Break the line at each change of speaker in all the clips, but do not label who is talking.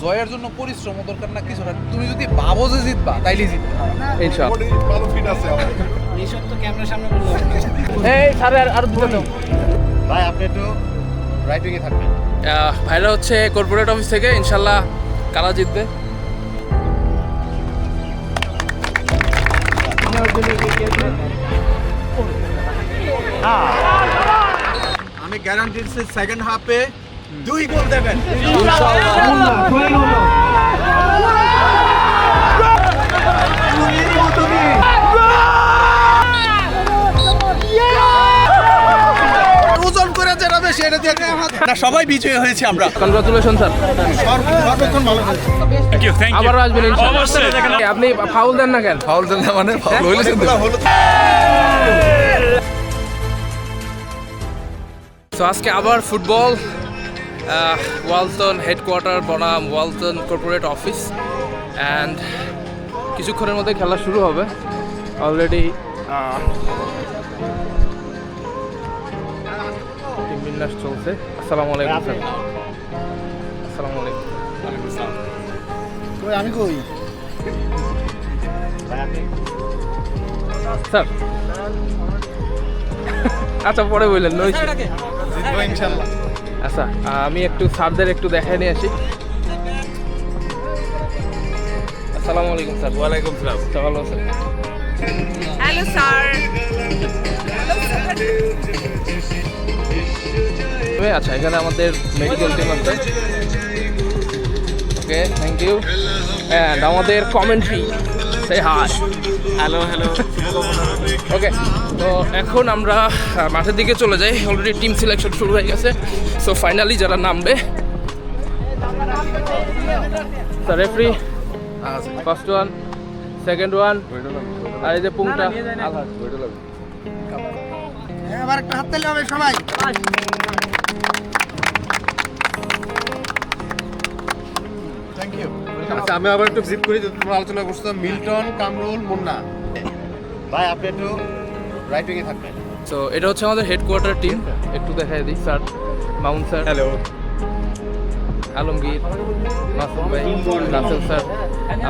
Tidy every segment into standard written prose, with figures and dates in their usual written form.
জয়ের জন্য পরিশ্রম দরকার না কিছু না, তুমি যদি ভাবো যে জিতবা তাইলে জিতবা
ইনশাআল্লাহ।
ভালো ফিট আছে আমার।
এইসব তো ক্যামেরার সামনে বললো
এই স্যার আর দুটো দাও।
ভাই আপনি একটু রাইট উইংয়ে থাকবেন।
ভাইরা হচ্ছে কর্পোরেট অফিস থেকে, ইনশাল্লাহ কারা জিতবে।
আমি গ্যারান্টি দিচ্ছি সেকেন্ড হাফে 2 গোল দেবেন। ওজন করে যেটা বেশি এটা দিয়ে না, সবাই বিজয়ী হয়েছে আমরা।
কনগ্রাচুলেশন স্যার,
সর্বক্ষণ ভালো হয়েছে।
আবারও আসবেন ইনশাআল্লাহ। আপনি ফাউল দেন না কেন?
ফাউল দেন না মানে ফাউল হইলে
তো আজকে আবার ফুটবল, ওয়ালটন হেডকোয়ার্টার বনাম ওয়ালটন কর্পোরেট অফিস, অ্যান্ড কিছুক্ষণের মধ্যে খেলা শুরু হবে। অলরেডি টিম বিন্যাস চলছে। আসসালামু আলাইকুম স্যার। আসসালামু আলাইকুম।
আমি কই
স্যার আচ্ছা পরে বললেন নই।
জিতবো ইনশাআল্লাহ।
আচ্ছা আমি একটু স্যারদের একটু দেখাই নিয়ে আসি। আসসালামু আলাইকুম স্যার।
ওয়ালাইকুম সালাম।
ভালো আছেন?
Hello sir.
আচ্ছা এখানে আমাদের মেডিকেল টিম আছে। Okay thank you. অ্যান্ড আমাদের commentary say hi.
Hello
okay তো এখন আমরা মাঠের দিকে চলে যাই। অলরেডি টিম সিলেকশন শুরু হয়ে গেছে। সো ফাইনালি যারা নামবে, sir referee first one, second one, আর এই যে পুংটা আলহাজ।
এবার একটা হাত তালি হবে সবাই। Thank you. আচ্ছা আমি আবার একটু জিপ করি, তোমরা আলোচনা করছো মিল্টন, কামরুল, মুন্না। ভাই আপনি একটু রাইট উইংয়ে থাকবেন।
সো এটা হচ্ছে আমাদের হেডকোয়ার্টার টিম, একটু দেখাই দিই। Sir Mamun sir,
hello.
Alamgir, Masum ভাই, রাসেল স্যার,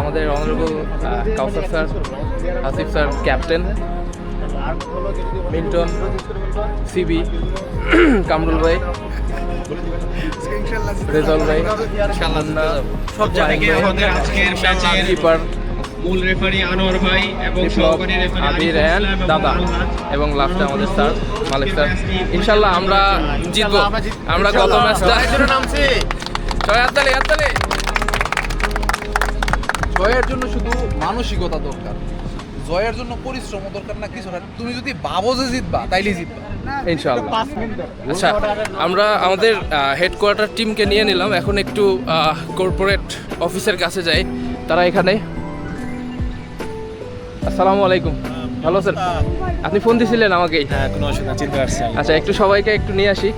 আমাদের honourable Kawsar sir, Asif sir captain, Milton, সিবি, কামরুল ভাই, রেজাউল ভাই, মুন্না,
সব জায়গায় আমাদের আজকের ম্যাচের
কিপার
মূল রেফারি আনোয়ার ভাই এবং সহকারী রেফারি
আবির অ্যান্ড দাদা, এবং লাস্টে আমাদের স্যার মালিক স্যার। ইনশাল্লাহ আমরা জিতবো। আমরা গত ম্যাচটা
নামছি।
হাততালি হাততালি।
জয়ের জন্য শুধু মানসিকতা দরকার, জয়ের জন্য পরিশ্রম দরকার না কিছু না, তুমি যদি ভাবো যে জিতবা তাইলে জিতবা
ইনশাআল্লাহ। আচ্ছা আমরা আমাদের হেডকোয়ার্টার টিমকে নিয়ে নিলাম। এখন একটু কর্পোরেট অফিসের কাছে যাই। তারা এখানে। আসসালামু আলাইকুম, ভালো আছেন? আপনি ফোন দিছিলেন আমাকেই?
হ্যাঁ কোনো অসুবিধা, চিনতে পারছি।
আচ্ছা একটু সবাইকে একটু নিয়ে আসি।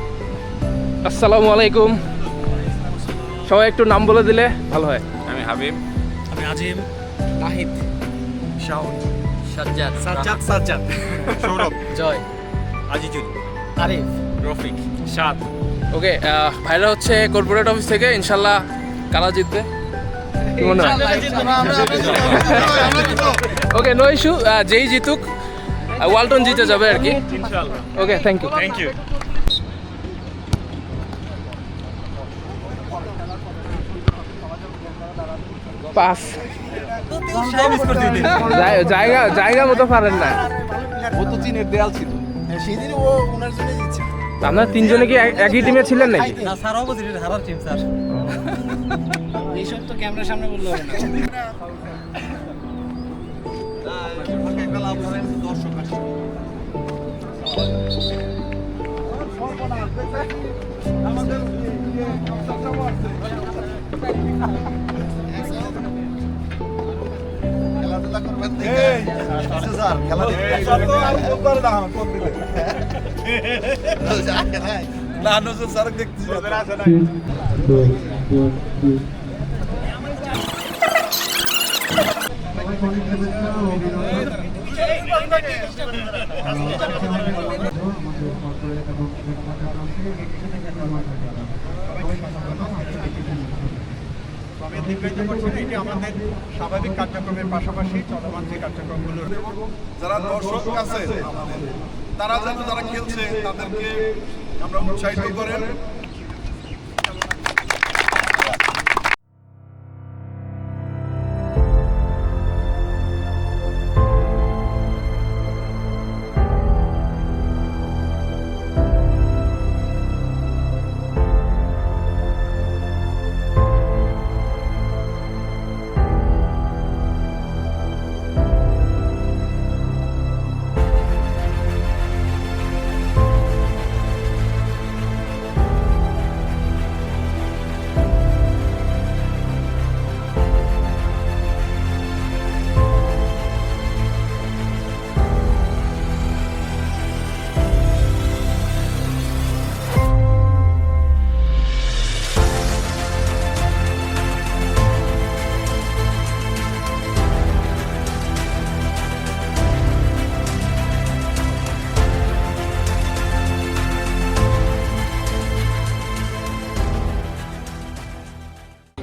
আসসালামু আলাইকুম। সবাই একটু নাম বলে দিলে ভালো হয়।
আমি হাবিব, আমি আজিম,
নাহিদ,
শাওন,
সাজ্জাদ,
সাজ্জাদ,
সৌরভ,
জয়,
আজিজুল,
আরিফ,
রফিক, সাদ।
ওকে ভাইরা হচ্ছে কর্পোরেট অফিস থেকে। ইনশাল্লাহ কারা জিতবে কি মনে হয়? ওকে নো ইস্যু, যেই জিতুক ওয়ালটন জিতে যাবে আর কি।
ইনশাআল্লাহ।
Okay thank you.
Thank you.
Pass জায়গা জায়গা মতো পারেন না।
ও তো চীনের দেয়াল ছিল।
সেদিন ও ওনার জন্য জিতছে।
আপনার তিনজনে কি একই টিমে ছিলেন নাকি?
না স্যার অপোজিট হারার টিম স্যার। এইসব তো ক্যামেরার সামনে বললো
খেলাধুলা করবেন দেখে। স্যার খেলা দেখতে না নজর স্যার দেখতে
তো আমি দীর্ঘায়িত করছি না, এটি আমাদের স্বাভাবিক কার্যক্রমের পাশাপাশি চলমান যে কার্যক্রমগুলো
যারা দর্শক আছে আমাদের, তারা যেন যারা খেলছে তাদেরকে আমরা উৎসাহিত করেন।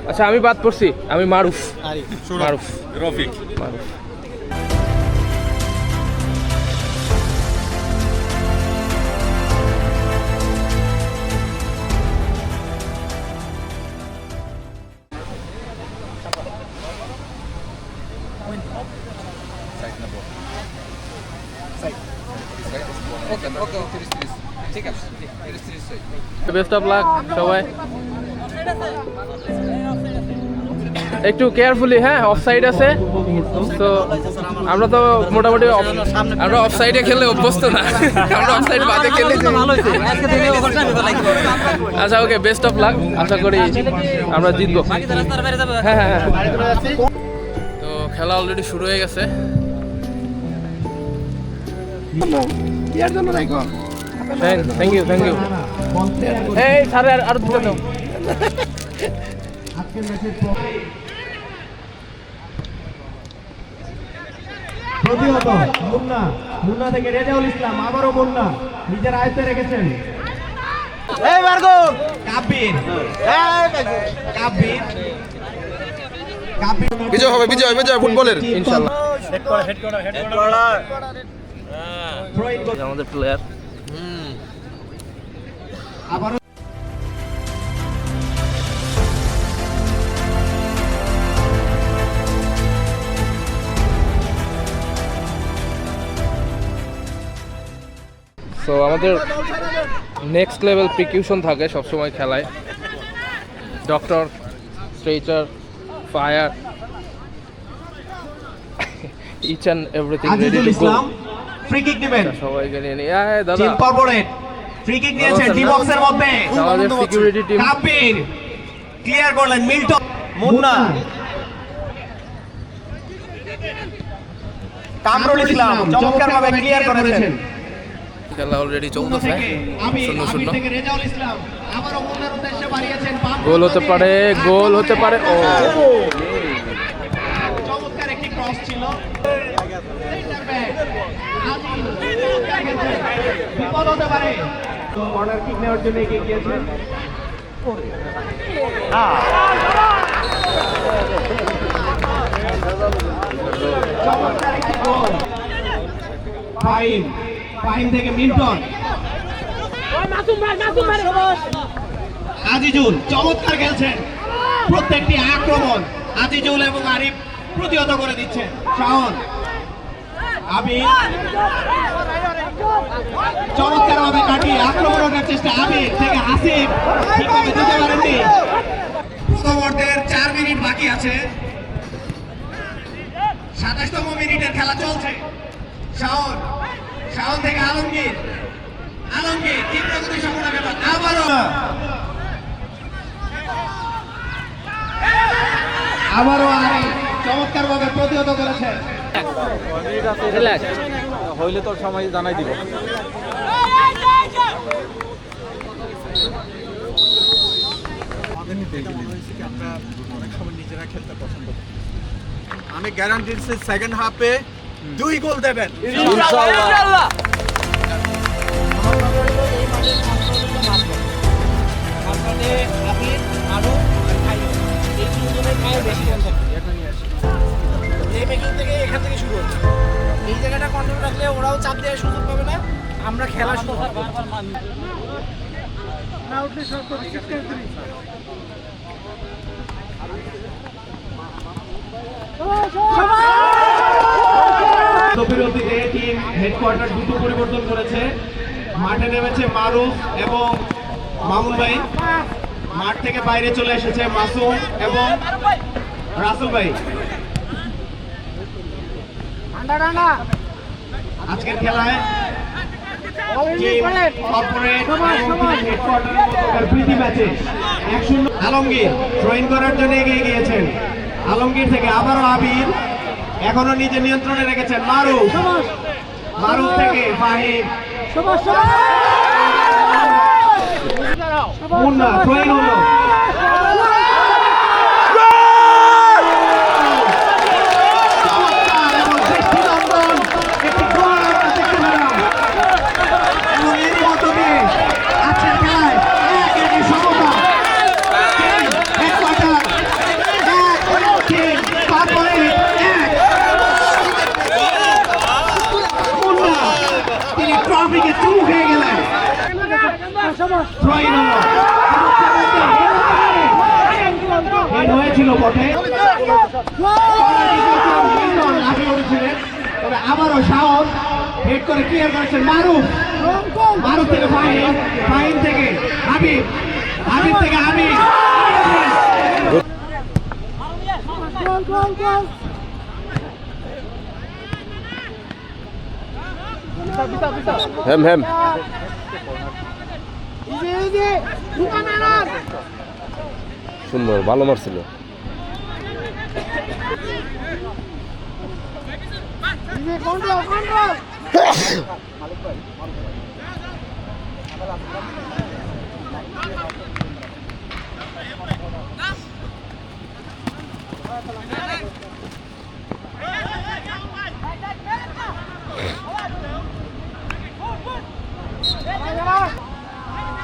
আচ্ছা আমি বাদ পড়ছি, আমি মারুফ। মারুফ
রফিক।
মারুফ।
ওকে ওকে 30 ঠিক আছে 30
বেস্ট অফ লাক সবাই। একটু কেয়ারফুলি, হ্যাঁ অফসাইড আছে তো আমরা তো মোটামুটি আমরা অফসাইডে খেলে অভ্যস্ত না, আমরা অফসাইড বাদে খেলে। আচ্ছা ওকে, বেস্ট অফ লাক, আশা করি আমরা জিতবো। হ্যাঁ হ্যাঁ হ্যাঁ। তো খেলা অলরেডি শুরু হয়ে গেছে। Thank you thank you. এই স্যার আর দুটো দাও।
প্রতিহত মুন্না থেকে রেজাউল ইসলাম, আবারও মুন্না নিজের আয়ত্তে রেখেছেন। কাব্বির কাব্বির কাব্বির
বিজয় হবে, বিজয় বিজয় ফুটবলের
ইনশাআল্লাহ।
থ্রোইং
আমাদের প্লেয়ার
আবারও
তো আমাদের নেক্সট লেভেল প্রিকিউশন থাকে সবসময় খেলায়। Doctor, stretcher, fire, each and everything ready
Azizul
to go.
Islam free kick নেবেন।
সবাইকে নিয়ে নিয়ে দাদা
টিম কর্পোরেট ফ্রি কিক নিয়েছেন ডি বক্সের মধ্যে।
আমাদের সিকিউরিটি টিম।
কাব্বির ক্লিয়ার করলেন, মিল্টন মুন্না কামরুল ইসলাম চমৎকারভাবে ক্লিয়ার করেছেন।
খেলা অলরেডি চলতেছে,
আমি
0-0।
থেকে রেজাউল ইসলাম আবারও মুন্নার উদ্দেশ্যে বাড়িয়েছেন।
গোল হতে পারে, গোল হতে পারে। ও
চমৎকার একটি ক্রস ছিল। বিপদ হতে পারে। কর্নার কিক নেওয়ার জন্য এগিয়ে গিয়েছেন। চমৎকার একটি গোল। ফাহিম থেকে মিল্টন, আজিজুল চমৎকার খেলছেন। প্রত্যেকটি আক্রমণ আজিজুল এবং আরিফ প্রতিহত করে দিচ্ছে। শাওন, আবির চমৎকারভাবে কাটিয়ে আক্রমণের চেষ্টা। আবির থেকে আসিফ ঠিকভাবে দিতে পারেননি। প্রথম অর্ধের 4 মিনিট বাকি আছে। 27তম মিনিটের খেলা চলছে। শাওন থেকে আলমগীর তীব্রগতি সম্পূর্ণ খেলা। আবারও আরিফ চমৎকারভাবে প্রতিহত করেছেন।
হইলে তোর সময় জানাই দিব।
আমরা অনেক সময় নিজেরা খেলতে পছন্দ করি। আমি গ্যারান্টি দিচ্ছি সেকেন্ড হাফে 2 গোল দেবেন
ইনশাআল্লাহ।
আবির, আরো, আর দুজনের পায়ে বেশি কন্ট্যাক্ট এই মেকিং থেকে এখান থেকে শুরু হচ্ছে এই জায়গাটা কন্ট্রোল রাখলে ওরাও চাপ দেওয়ার সুযোগ পাবে না আমরা খেলা শুরু করবো
বিরতিতে টিম হেডকোয়ার্টার দুটো পরিবর্তন করেছে মাঠে নেমেছে মারুফ এবং মামুন ভাই মাঠ থেকে বাইরে চলে এসেছে মাসুম এবং রাসেল ভাই আজকের খেলায় প্রীতি ম্যাচে 1-0 আলমগীর ড্রয়িং করার জন্য এগিয়ে গিয়েছেন আলমগীর থেকে আবারও আবির এখনো নিজে নিয়ন্ত্রণে রেখেছেন মারুফ থেকে ফাহিম মুন্না ড্রয়িং হলো হয়েছিল বটে তবে আবারও সাহস হেড করে ক্লিয়ার করেছেন মারুফ থেকে ফাহিম থেকে হাবিব থেকে হাবিব
হেম সুন্দর ভালো মারছিল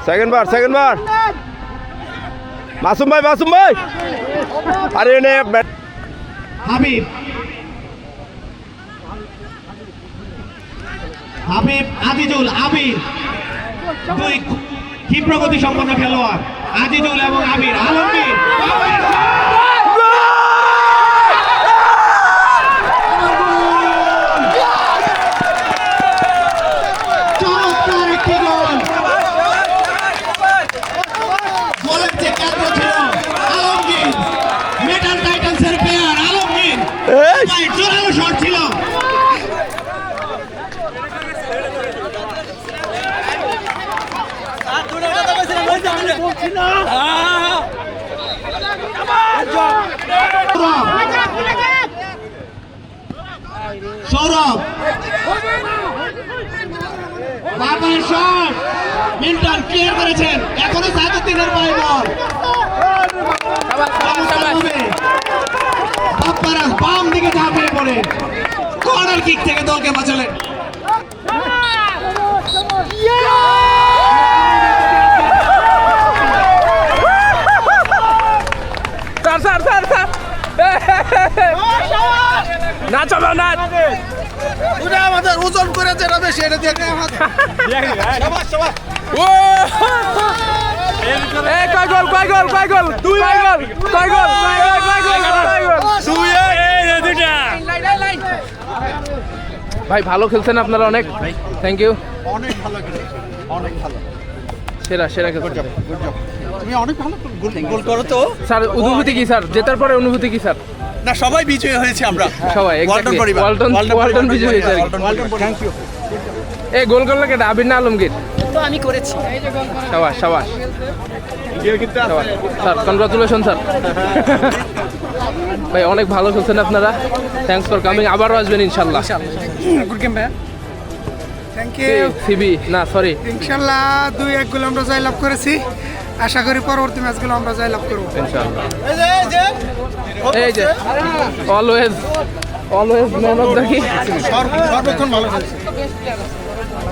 সেকেন্ড বার মাসুম ভাই আরে এনে
হাবিব আজিজুল আবির দুই ক্ষিপ্রগতি সম্পন্ন খেলোয়াড় আজিজুল এবং আবির আলমগীর চমৎকার একটি গোল গোলের যে কেন্দ্র ছিল আলমগীর মেটাল টাইটান্সের প্লেয়ার আলমগীর জোরালো শট ছিল সৌরভ বারবার শট মিল্টন ক্লিয়ার করেছেন এখনো সাদুদ্দিনের পায়ে বল বাপ্পারাজ বাম দিকে ঝাঁপিয়ে পড়ে কর্নার কিক থেকে দলকে বাঁচালেন
আমাদের ওজন করেছে না বেশি এটা দিয়ে
ভাই ভালো খেলছেন আপনারা অনেক থ্যাংক ইউ
অনেক ভালো খেলেছে অনেক ভালো
সেরা খেলছেন
তুমি অনেক ভালো গোল করো তো
স্যার অনুভূতি কি স্যার জেতার পরে অনুভূতি কি স্যার
না সবাই বিজয়ী হয়েছে আমরা
সবাই এক্স্যাক্টলি ওয়ালটন বিজয়ী হয়েছে
থ্যাংক ইউ
এই গোল করলো কেটে আবির না আলমগীর
তো আমি করেছি
সাবাস স্যার কনগ্রাচুলেশন স্যার ভাই অনেক ভালো খেলছেন আপনারা থ্যাঙ্কস ফর কামিং আবারও আসবেন ইনশাল্লাহ
গুড গেম ভাই থ্যাংক ইউ
সিবি না সরি
ইনশাআল্লাহ 2-1 গোল আমরা জয়লাভ করেছি আশা করি পরবর্তী ম্যাচগুলো আমরা জয়লাভ করব
ইনশাআল্লাহ এই যে অলওয়েজ ম্যান অফ দ্য কি
সর্বক্ষণ ভালো খেলছে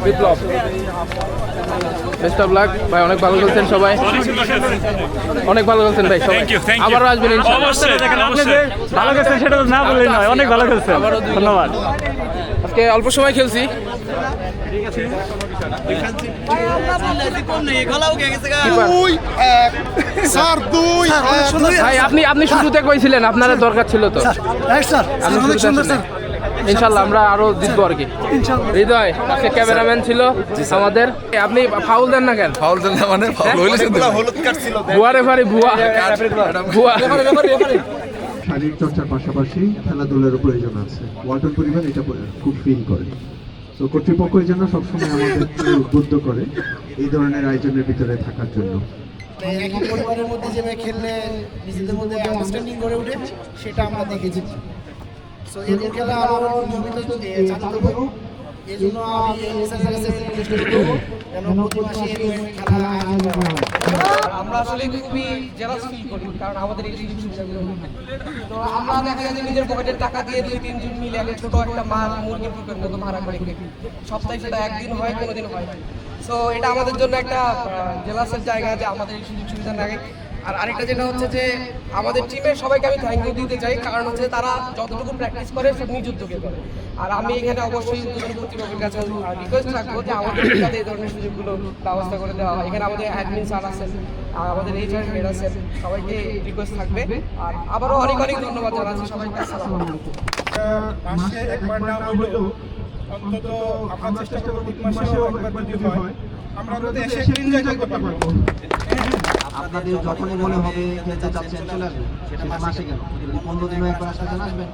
বিপ্লব। বেস্ট অফ লাক ভাই, অনেক ভালো খেলছেন সবাই, অনেক ভালো খেলছেন ভাই সবাই। আবারও আসবেন ইনশাআল্লাহ।
ভালো খেলছেন সেটা তো না বললেই নয়, অনেক ভালো খেলছেন, ধন্যবাদ।
আজকে অল্প সময় খেলছি। ভাই আপনি শুরুতে কইছিলেন, আপনারা দরকার ছিল তো। আপনি শুরুতে আসলেন। ইনশাল্লাহ আমরা আরো জিতবো আর কি। হৃদয় আজকে ক্যামেরাম্যান ছিল আমাদের। আপনি ফাউল দেন না কেন?
ফাউল দেন না মানে ফাউল হইলে
হলুদ কার্ড ছিল।
ভুয়া রেফারি, ভুয়া ভুয়া।
শারীরিক চর্চার পাশাপাশি খেলাধুলারও প্রয়োজন আছে। ওয়ালটন পরিবার এটা খুব ফিল করে। তো কর্তৃপক্ষ এই জন্য সবসময় আমাদেরকে উদ্বুদ্ধ করে এই ধরনের আয়োজনের ভিতরে থাকার জন্য।
একই পরিবারের মধ্যে যেভাবে খেললে নিজেদের মধ্যে আন্ডারস্ট্যান্ডিং গড়ে ওঠে, সেটা আমরা দেখেছি। সো এদের খেলা আরো নিয়মিত চালাতে হবে। এই জন্য আমি এই মেসেজের কাছে রিকোয়েস্ট করব যেন প্রতি মাসে এই খেলা আয়োজন করা হয়।
আমরা আসলে খুবই জেলাস ফিল করি, কারণ আমাদের এই সুবিধাগুলো নেই। তো আমরা দেখা যায় যে নিজের পকেটের টাকা দিয়ে 2-3 জন মিলে একটা ছোট একটা মুরগির পুকুরের মতো ভাড়া করে কিনি। সপ্তাহে সেটা একদিন হয়, কোনোদিন হয় না। সো এটা আমাদের জন্য একটা জেলাসের জায়গা যে আমাদের এই সুযোগ সুবিধা লাগে। আর আরেকটা যেটা হচ্ছে যে আমাদের টিমের সবাইকে আমি থ্যাংক ইউ দিতে চাই, কারণ হচ্ছে তারা যতটুকু প্র্যাকটিস করে সব নিজ উদ্যোগে করে। আর আমি এখানে অবশ্যই কর্তৃপক্ষের কাছে রিকোয়েস্ট রাখবো যে আমাদের যাতে এই ধরনের সুযোগগুলো ব্যবস্থা করে দেওয়া হয়। এখানে আমাদের অ্যাডমিন স্যার আছেন, আমাদের এইচআর হেড আছেন, সবাইকে রিকোয়েস্ট থাকবে। আর আবারও অনেক অনেক ধন্যবাদ জানাচ্ছি সবাইকে। আসসালামু আলাইকুম।
মাসে একবার না হলেও অন্তত আমরা চেষ্টা করব প্রতি মাসেও একবার যদি হয় আমরা যদি এসে এনজয় করতে পারবো।
আপনাদের যখনই মনে হবে খেলতে চাচ্ছেন চলে আসবেন, সেটা মাসে কেন 15 দিনও একবার আসতে আসবেন।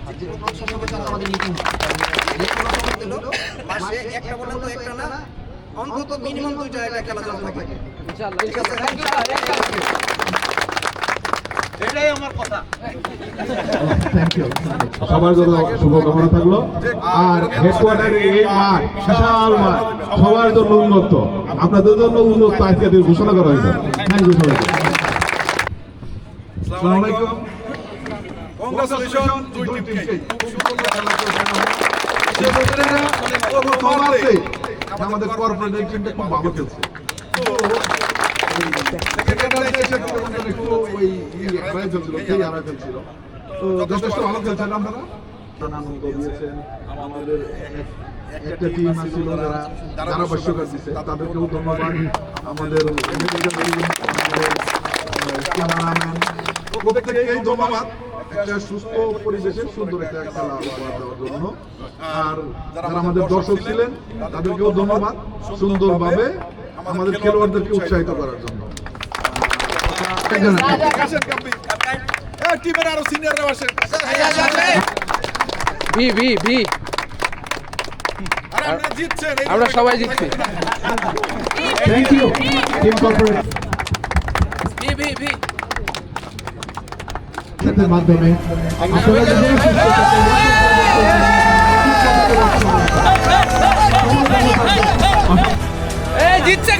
আর যে কোনো সময় আমাদের নীতি
মাসে একটা বলে তো একটা না, অন্তত মিনিমাম 2 জায়গায় খেলাধুলা থাকে। ইনশাআল্লাহ
এটাই আমার কথা।
Thank you. সবার জন্য শুভকামনা থাকলো। আর হেডকোয়ার্টারের এই মাঠ, বিশাল মাঠ, সবার জন্য উন্নত, আপনাদের জন্য উন্নত আজকে ঘোষণা করা হয়েছে। থ্যাংক ইউ সবাইকে। আসসালামু আলাইকুম।
কংগ্রাচুলেশন দুই টিমকে।
আমাদের কর্পোরেট টিমটা খুব ভালো খেলছে। যথেষ্ট ভালো খেলছেন আপনারা, আনন্দ দিয়েছেন। আমাদের একটা টিম ছিল যারা ধারাভাষ্যকার দিচ্ছে, তাদেরকেও ধন্যবাদ। আমাদের ক্যামেরাম্যান প্রত্যেককেই ধন্যবাদ একটা সুস্থ পরিবেশে সুন্দর একটা খেলা উপহার দেওয়ার জন্য। আর যারা আমাদের দর্শক ছিলেন তাদেরকেও ধন্যবাদ সুন্দরভাবে আমাদের খেলোয়াড়দেরকে উৎসাহিত করার জন্য।
টিমের আরো সিনিয়ররা আসেন।
ভি ভি ভি
আরে আপনারা জিতছেন,
আমরা সবাই জিতছি।
Thank you team corporate
V V V
এর মাধ্যমে আপনারা
এই জিতছে।